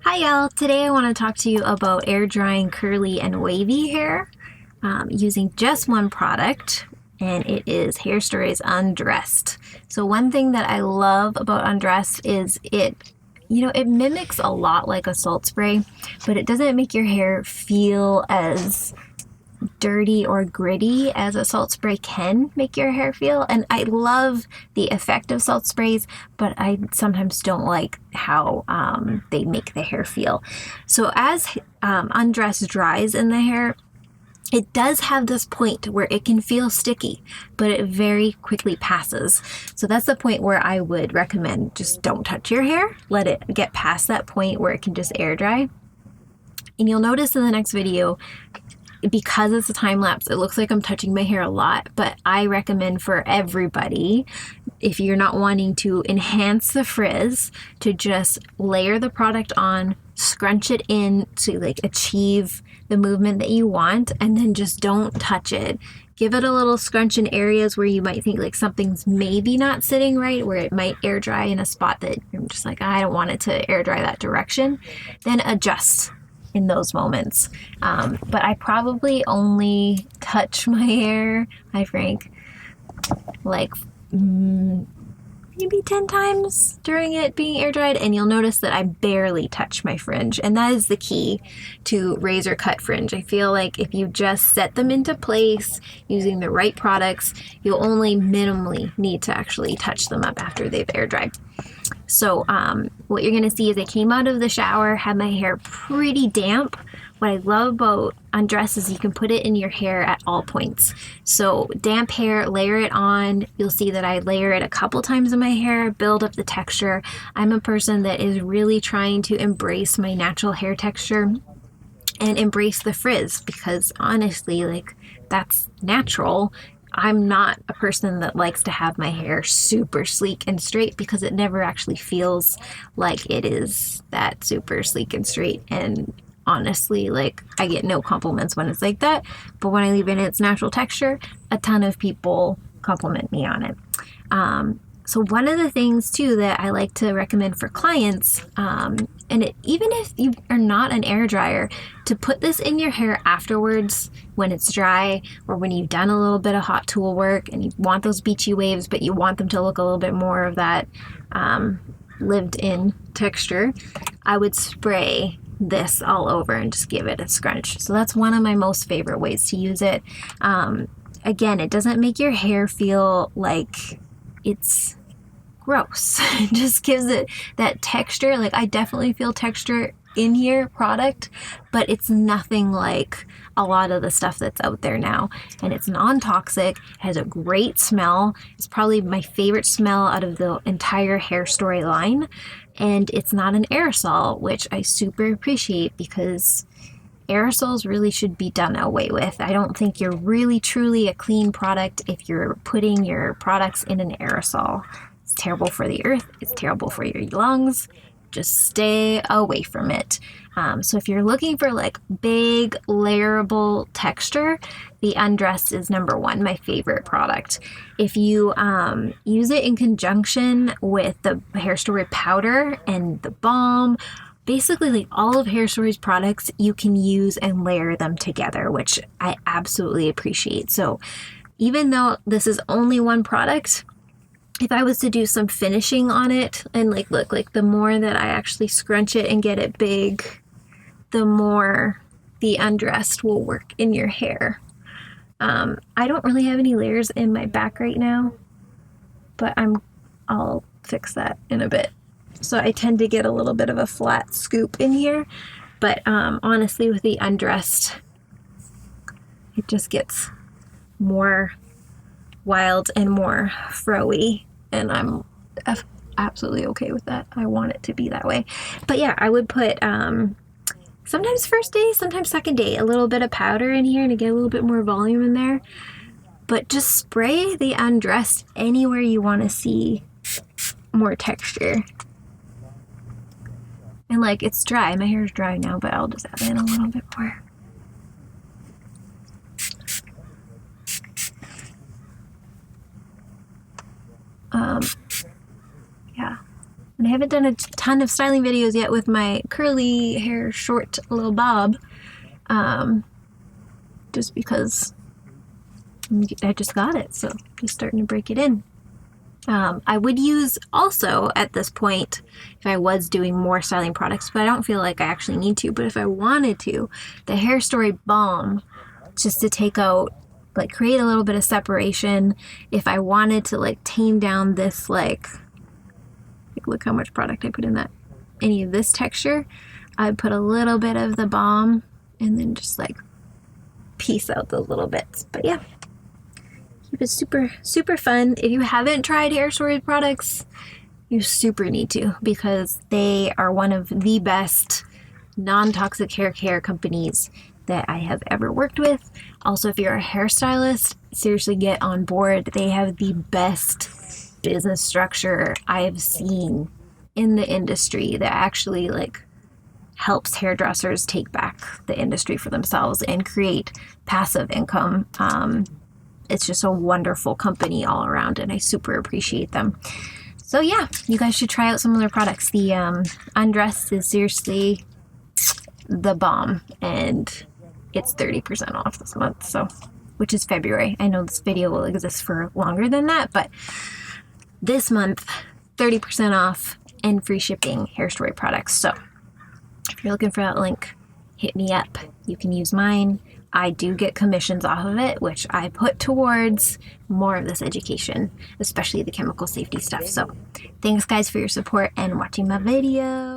Hi y'all, today I want to talk to you about air drying curly and wavy hair using just one product, and it is Hairstory's Undressed. So one thing that I love about Undressed is it mimics a lot like a salt spray, but it doesn't make your hair feel as dirty or gritty as a salt spray can make your hair feel. And I love the effect of salt sprays, but I sometimes don't like how they make the hair feel. So as Undressed dries in the hair, it does have this point where it can feel sticky, but it very quickly passes. So that's the point where I would recommend just don't touch your hair. Let it get past that point where it can just air dry. And you'll notice in the next video, because it's a time lapse, it looks like I'm touching my hair a lot, but I recommend for everybody, if you're not wanting to enhance the frizz, to just layer the product on, scrunch it in to achieve the movement that you want, and then just don't touch it. Give it a little scrunch in areas where you might think something's maybe not sitting right, where it might air dry in a spot that you're just I don't want it to air dry that direction. Then adjust in those moments. But I probably only touch my hair, hi Frank, maybe 10 times during it being air dried, and you'll notice that I barely touch my fringe, and that is the key to razor cut fringe. I feel like if you just set them into place using the right products, you'll only minimally need to actually touch them up after they've air dried. So what you're going to see is I came out of the shower, had my hair pretty damp. What I love about Undressed is you can put it in your hair at all points. So damp hair, layer it on. You'll see that I layer it a couple times in my hair, build up the texture. I'm a person that is really trying to embrace my natural hair texture and embrace the frizz, because honestly, that's natural. I'm not a person that likes to have my hair super sleek and straight, because it never actually feels like it is that super sleek and straight. And honestly, I get no compliments when it's like that, but when I leave it in its natural texture, a ton of people compliment me on it. So one of the things too that I like to recommend for clients, even if you are not an air dryer, to put this in your hair afterwards when it's dry, or when you've done a little bit of hot tool work and you want those beachy waves, but you want them to look a little bit more of that lived in texture, I would spray this all over and just give it a scrunch. So that's one of my most favorite ways to use it. Again, it doesn't make your hair feel like it's gross. It just gives it that texture. I definitely feel texture in here product, but it's nothing like a lot of the stuff that's out there now. And it's non-toxic, has a great smell. It's probably my favorite smell out of the entire Hairstory line. And it's not an aerosol, which I super appreciate, because aerosols really should be done away with. I don't think you're really truly a clean product if you're putting your products in an aerosol. It's terrible for the earth. It's terrible for your lungs. Just stay away from it. So if you're looking for big layerable texture, the Undressed is number one, my favorite product. If you use it in conjunction with the Hairstory powder and the balm, basically all of Hairstory's products you can use and layer them together, which I absolutely appreciate. So even though this is only one product, if I was to do some finishing on it, and look, the more that I actually scrunch it and get it big, the more the Undressed will work in your hair. I don't really have any layers in my back right now, but I'll fix that in a bit. So I tend to get a little bit of a flat scoop in here, but honestly, with the Undressed, it just gets more wild and more fro-y, and I'm absolutely okay with that. I want it to be that way. But yeah, I would put sometimes first day, sometimes second day, a little bit of powder in here to get a little bit more volume in there. But just spray the Undressed anywhere you want to see more texture. And it's dry. My hair's dry now, but I'll just add in a little bit more. Yeah. And I haven't done a ton of styling videos yet with my curly hair short little bob, just because I just got it, so just starting to break it in. I would use also at this point, if I was doing more styling products, but I don't feel like I actually need to, but if I wanted to, the Hair Story Balm, just to take out, like, create a little bit of separation. If I wanted to, like, tame down this, like look how much product I put in that, any of this texture, I'd put a little bit of the balm and then just, like, piece out those little bits. But yeah, keep it super, super fun. If you haven't tried Hair Story products, you super need to, because they are one of the best non-toxic hair care companies that I have ever worked with. Also, if you're a hairstylist, seriously get on board. They have the best business structure I've seen in the industry that actually, like, helps hairdressers take back the industry for themselves and create passive income. It's just a wonderful company all around, and I super appreciate them. So yeah, you guys should try out some of their products. The Undressed is seriously the bomb, and it's 30% off this month, so, which is February. I know this video will exist for longer than that, but this month, 30% off and free shipping Hair Story products. So if you're looking for that link, hit me up. You can use mine. I do get commissions off of it, which I put towards more of this education, especially the chemical safety stuff. So thanks, guys, for your support and watching my video.